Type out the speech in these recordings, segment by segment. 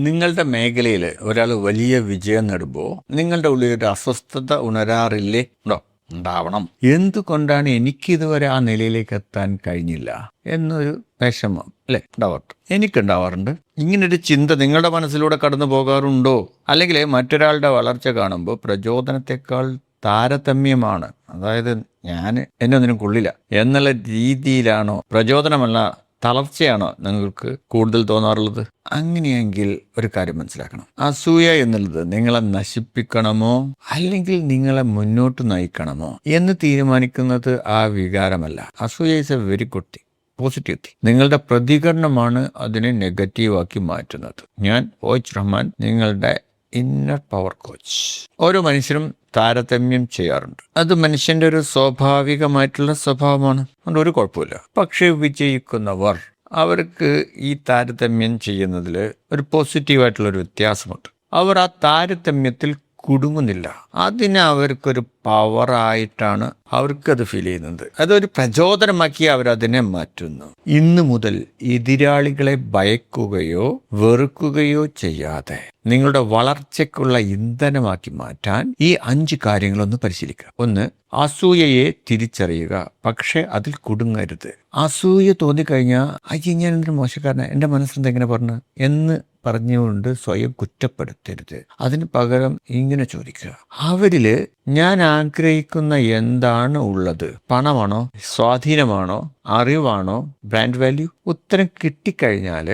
നിങ്ങളുടെ മേഖലയിൽ ഒരാൾ വലിയ വിജയം നേടുമ്പോൾ നിങ്ങളുടെ ഉള്ളിൽ ഒരു അസ്വസ്ഥത ഉണരാറില്ലേ? ഉണ്ടോ? ഉണ്ടാവണം. എന്തുകൊണ്ടാണ് എനിക്കിതുവരെ ആ നിലയിലേക്ക് എത്താൻ കഴിഞ്ഞില്ല എന്നൊരു വിഷമം അല്ലേ ഉണ്ടാവാറുണ്ട്. എനിക്കുണ്ടാവാറുണ്ട്. ഇങ്ങനൊരു ചിന്ത നിങ്ങളുടെ മനസ്സിലൂടെ കടന്നു പോകാറുണ്ടോ? അല്ലെങ്കിൽ മറ്റൊരാളുടെ വളർച്ച കാണുമ്പോൾ പ്രചോദനത്തെക്കാൾ താരതമ്യമാണ്, അതായത് ഞാൻ എന്നെ ഒന്നിനും കൊള്ളില്ല എന്നുള്ള രീതിയിലാണോ, പ്രചോദനമല്ല തളർച്ചയാണോ നിങ്ങൾക്ക് കൂടുതൽ തോന്നാറുള്ളത്? അങ്ങനെയെങ്കിൽ ഒരു കാര്യം മനസ്സിലാക്കണം. അസൂയ എന്നുള്ളത് നിങ്ങളെ നശിപ്പിക്കണമോ അല്ലെങ്കിൽ നിങ്ങളെ മുന്നോട്ട് നയിക്കണമോ എന്ന് തീരുമാനിക്കുന്നത് ആ വികാരമല്ല. അസൂയ is A very good thing, positive thing. നിങ്ങളുടെ പ്രതികരണമാണ് അതിനെ നെഗറ്റീവാക്കി മാറ്റുന്നത്. ഞാൻ കോച്ച് റഹ്മാൻ, നിങ്ങളുടെ ഇന്നർ പവർ കോച്ച്. ഓരോ മനുഷ്യരും താരതമ്യം ചെയ്യാറുണ്ട്. അത് മനുഷ്യന്റെ ഒരു സ്വാഭാവികമായിട്ടുള്ള സ്വഭാവമാണ്, അതുകൊണ്ട് ഒരു കുഴപ്പമില്ല. പക്ഷെ വിജയിക്കുന്നവർ, അവർക്ക് ഈ താരതമ്യം ചെയ്യുന്നതിൽ ഒരു പോസിറ്റീവായിട്ടുള്ളൊരു വ്യത്യാസമുണ്ട്. അവർ ആ താരതമ്യത്തിൽ കുടുങ്ങുന്നില്ല. അതിനെ അവർക്കൊരു പവറായിട്ടാണ് അവർക്കത് ഫീൽ ചെയ്യുന്നത്. അതൊരു പ്രചോദനമാക്കി അവരതിനെ മാറ്റുന്നു. ഇന്നു മുതൽ എതിരാളികളെ ഭയക്കുകയോ വെറുക്കുകയോ ചെയ്യാതെ നിങ്ങളുടെ വളർച്ചയ്ക്കുള്ള ഇന്ധനമാക്കി മാറ്റാൻ ഈ 5 കാര്യങ്ങളൊന്ന് പരിശീലിക്കുക. 1. അസൂയയെ തിരിച്ചറിയുക, പക്ഷെ അതിൽ കുടുങ്ങരുത്. അസൂയ തോന്നിക്കഴിഞ്ഞാൽ അയ്യ ഞാൻ എന്തൊരു മോശക്കാരനാണ്, എൻ്റെ മനസ്സിലെന്താ എങ്ങനെ പറഞ്ഞു എന്ന് പറഞ്ഞുകൊണ്ട് സ്വയം കുറ്റപ്പെടുത്തരുത്. അതിന് പകരം ഇങ്ങനെ ചോദിക്കുക, അവരില് ഞാൻ ആഗ്രഹിക്കുന്ന എന്താണ് ഉള്ളത്? പണമാണോ, സ്വാധീനമാണോ, അറിവാണോ, ബ്രാൻഡ് വാല്യൂ? ഉത്തരം കിട്ടിക്കഴിഞ്ഞാൽ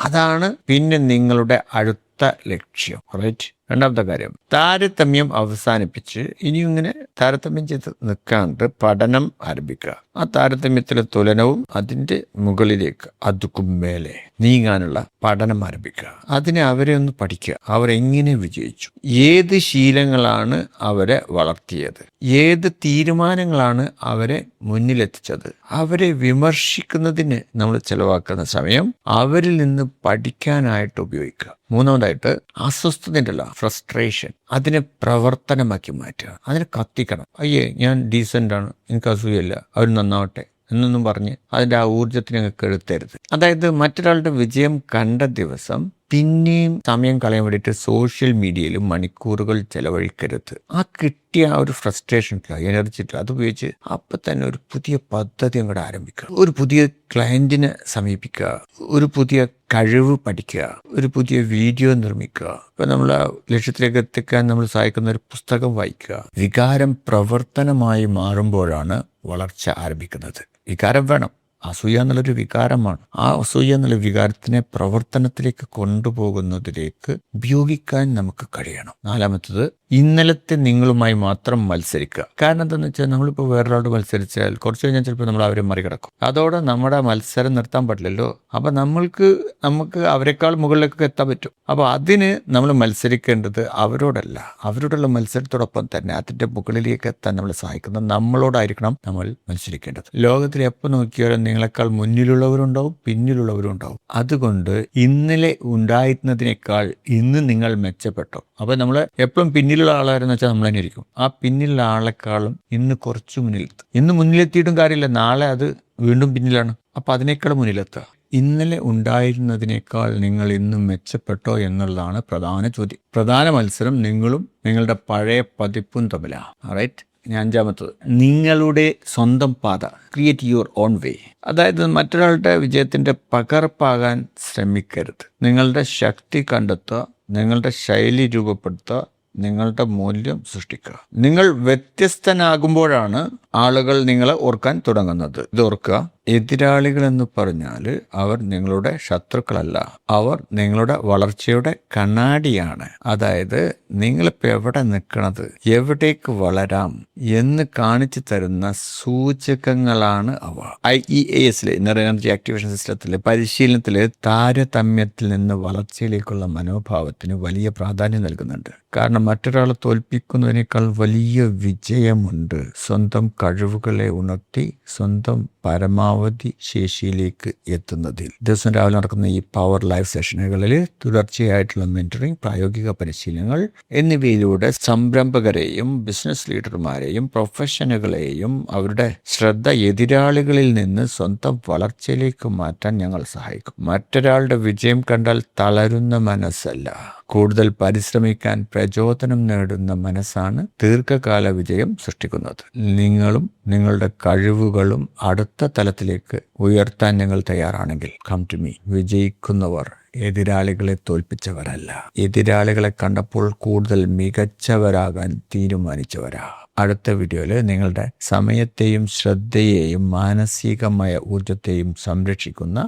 അതാണ് പിന്നെ നിങ്ങളുടെ അടുത്ത ലക്ഷ്യം. റൈറ്റ്. രണ്ടാമത്തെ കാര്യം, താരതമ്യം അവസാനിപ്പിച്ച് ഇനിയും ഇങ്ങനെ താരതമ്യം ചെയ്ത് നിൽക്കാണ്ട് പഠനം ആരംഭിക്കുക. ആ താരതമ്യത്തിലെ തുലനവും അതിൻ്റെ മുകളിലേക്ക് അതുക്കും മേലെ നീങ്ങാനുള്ള പഠനം ആരംഭിക്കുക. അതിനെ അവരെ ഒന്ന് പഠിക്കുക. അവരെങ്ങനെ വിജയിച്ചു, ഏത് ശീലങ്ങളാണ് അവരെ വളർത്തിയത്, ഏത് തീരുമാനങ്ങളാണ് അവരെ മുന്നിലെത്തിച്ചത്. അവരെ വിമർശിക്കുന്നതിന് നമ്മൾ ചെലവാക്കുന്ന സമയം അവരിൽ നിന്ന് പഠിക്കാനായിട്ട് ഉപയോഗിക്കുക. മൂന്നാമതായിട്ട്, അസ്വസ്ഥത ഉണ്ടല്ലോ, ഫ്രസ്ട്രേഷൻ, അതിനെ പ്രവർത്തനമാക്കി മാറ്റുക. അതിനെ കത്തിക്കണം. അയ്യേ ഞാൻ ഡീസൻ്റാണ്, എനിക്ക് അസൂയല്ല, അവർ നന്നാവട്ടെ എന്നൊന്നും പറഞ്ഞ് അതിൻ്റെ ആ ഊർജത്തിനെ കെടുത്തരുത്. അതായത് മറ്റൊരാളുടെ വിജയം കണ്ട ദിവസം പിന്നെയും സമയം കളയാൻ വേണ്ടിയിട്ട് സോഷ്യൽ മീഡിയയിൽ മണിക്കൂറുകൾ ചെലവഴിക്കരുത്. ആ കിട്ടിയ ആ ഒരു ഫ്രസ്ട്രേഷൻ, എനർജി, അത് ഉപയോഗിച്ച് അപ്പം തന്നെ ഒരു പുതിയ പദ്ധതി അങ്ങോട്ട് ആരംഭിക്കുക. ഒരു പുതിയ ക്ലയൻറ്റിനെ സമീപിക്കുക, ഒരു പുതിയ കഴിവ് പഠിക്കുക, ഒരു പുതിയ വീഡിയോ നിർമ്മിക്കുക. ഇപ്പം നമ്മൾ ആ ലക്ഷ്യത്തിലേക്ക് എത്തിക്കാൻ നമ്മൾ സഹായിക്കുന്ന ഒരു പുസ്തകം വായിക്കുക. വികാരം പ്രവർത്തനമായി മാറുമ്പോഴാണ് വളർച്ച ആരംഭിക്കുന്നത്. വികാരം വേണം. അസൂയ എന്നുള്ളൊരു വികാരമാണ്. ആ അസൂയ എന്നുള്ള വികാരത്തിനെ പ്രവർത്തനത്തിലേക്ക് കൊണ്ടുപോകുന്നതിലേക്ക് ഉപയോഗിക്കാൻ നമുക്ക് കഴിയണം. നാലാമത്തത്, ഇന്നലത്തെ നിങ്ങളുമായി മാത്രം മത്സരിക്കുക. കാരണം എന്താണെന്ന് വെച്ചാൽ നമ്മളിപ്പോൾ വേറൊരാളോട് മത്സരിച്ചാൽ കുറച്ച് കഴിഞ്ഞാൽ ചിലപ്പോൾ നമ്മൾ അവരെ മറികടക്കും. അതോടെ നമ്മുടെ മത്സരം നിർത്താൻ പറ്റില്ലല്ലോ. അപ്പം നമുക്ക് അവരെക്കാൾ മുകളിലേക്കൊക്കെ എത്താൻ പറ്റും. അപ്പോൾ അതിന് നമ്മൾ മത്സരിക്കേണ്ടത് അവരോടല്ല, അവരോടുള്ള മത്സരത്തോടൊപ്പം തന്നെ അതിൻ്റെ മുകളിലേക്ക് എത്താൻ നമ്മളെ സഹായിക്കുന്ന നമ്മളോടായിരിക്കണം നമ്മൾ മത്സരിക്കേണ്ടത്. ലോകത്തിൽ എപ്പോൾ നോക്കിയാലും നിങ്ങളെക്കാൾ മുന്നിലുള്ളവരുണ്ടാവും, പിന്നിലുള്ളവരും ഉണ്ടാവും. അതുകൊണ്ട് ഇന്നലെ ഉണ്ടായിരുന്നതിനേക്കാൾ ഇന്ന് നിങ്ങൾ മെച്ചപ്പെട്ടോ. അപ്പോൾ നമ്മൾ എപ്പോഴും പിന്നിലുള്ള ആളാരെന്ന് വെച്ചാൽ നമ്മൾ തന്നെ ഇരിക്കും. ആ പിന്നിലുള്ള ആളെക്കാളും ഇന്ന് കുറച്ച് മുന്നിലെത്തും. ഇന്ന് മുന്നിലെത്തിയിട്ടും കാര്യമില്ല, നാളെ അത് വീണ്ടും പിന്നിലാണ്. അപ്പോൾ അതിനേക്കാൾ മുന്നിലെത്തുക. ഇന്നലെ ഉണ്ടായിരുന്നതിനേക്കാൾ നിങ്ങൾ ഇന്ന് മെച്ചപ്പെട്ടോ എന്നുള്ളതാണ് പ്രധാന ചോദ്യം. പ്രധാന മത്സരം നിങ്ങളും നിങ്ങളുടെ പഴയ പതിപ്പും തമ്മിലാണ്. റൈറ്റ്. അഞ്ചാമത്തത്, നിങ്ങളുടെ സ്വന്തം പാത, ക്രിയേറ്റ് യുവർ ഓൺ വേ. അതായത് മറ്റൊരാളുടെ വിജയത്തിൻ്റെ പകർപ്പാകാൻ ശ്രമിക്കരുത്. നിങ്ങളുടെ ശക്തി കണ്ടെത്തുക, നിങ്ങളുടെ ശൈലി രൂപപ്പെടുത്തുക, നിങ്ങളുടെ മൂല്യം സൃഷ്ടിക്കുക. നിങ്ങൾ വ്യത്യസ്തനാകുമ്പോഴാണ് ആളുകൾ നിങ്ങളെ ഓർക്കാൻ തുടങ്ങുന്നത്. ഇത് ഓർക്കുക, എതിരാളികൾ എന്ന് പറഞ്ഞാൽ അവർ നിങ്ങളുടെ ശത്രുക്കളല്ല, അവർ നിങ്ങളുടെ വളർച്ചയുടെ കണ്ണാടിയാണ്. അതായത് നിങ്ങളിപ്പോൾ എവിടെ നിൽക്കണത്, എവിടേക്ക് വളരാം എന്ന് കാണിച്ചു തരുന്ന സൂചകങ്ങളാണ് അവ. IEAS ഇന്നർ എനർജി ആക്ടിവേഷൻ സിസ്റ്റത്തിലെ പരിശീലനത്തിൽ താരതമ്യത്തിൽ നിന്ന് വളർച്ചയിലേക്കുള്ള മനോഭാവത്തിന് വലിയ പ്രാധാന്യം നൽകുന്നുണ്ട്. കാരണം മറ്റൊരാളെ തോൽപ്പിക്കുന്നതിനേക്കാൾ വലിയ വിജയമുണ്ട് സ്വന്തം കഴിവുകളെ ഉണർത്തി സ്വന്തം പരമാവധി ശേഷിയിലേക്ക് എത്തുന്നതിൽ ദിവസം രാവിലെ നടക്കുന്ന ഈ പവർ ലൈവ് സെഷനുകളിൽ തുടർച്ചയായിട്ടുള്ള മെന്ററിംഗ്, പ്രായോഗിക പരിശീലനങ്ങൾ എന്നിവയിലൂടെ സംരംഭകരെയും ബിസിനസ് ലീഡർമാരെയും പ്രൊഫഷണലുകളെയും അവരുടെ ശ്രദ്ധ എതിരാളികളിൽ നിന്ന് സ്വന്തം വളർച്ചയിലേക്ക് മാറ്റാൻ ഞങ്ങൾ സഹായിക്കും. മറ്റൊരാളുടെ വിജയം കണ്ടാൽ തളരുന്ന മനസ്സല്ല, കൂടുതൽ പരിശ്രമിക്കാൻ പ്രചോദനം നേടുന്ന മനസ്സാണ് ദീർഘകാല വിജയം സൃഷ്ടിക്കുന്നത്. നിങ്ങളും നിങ്ങളുടെ കഴിവുകളും അടുത്ത തലത്തിലേക്ക് ഉയർത്താൻ നിങ്ങൾ തയ്യാറാണെങ്കിൽ കം ടു മീ. വിജയിക്കുന്നവർ എതിരാളികളെ തോൽപ്പിച്ചവരല്ല, എതിരാളികളെ കണ്ടപ്പോൾ കൂടുതൽ മികച്ചവരാകാൻ തീരുമാനിച്ചവരാ. അടുത്ത വീഡിയോയിൽ നിങ്ങളുടെ സമയത്തെയും ശ്രദ്ധയെയും മാനസികമായ ഊർജത്തെയും സംരക്ഷിക്കുന്ന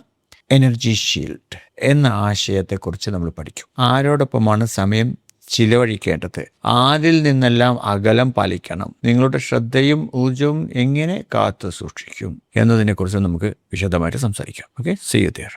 എനർജി ഷീൽഡ് എന്ന ആശയത്തെക്കുറിച്ച് നമ്മൾ പഠിക്കും. ആരോടൊപ്പമാണ് സമയം ചിലവഴിക്കേണ്ടത്, ആരിൽ നിന്നെല്ലാം അകലം പാലിക്കണം, നിങ്ങളുടെ ശ്രദ്ധയും ഊർജവും എങ്ങനെ കാത്തു സൂക്ഷിക്കും എന്നതിനെക്കുറിച്ച് നമുക്ക് വിശദമായിട്ട് സംസാരിക്കാം. Okay, see you there.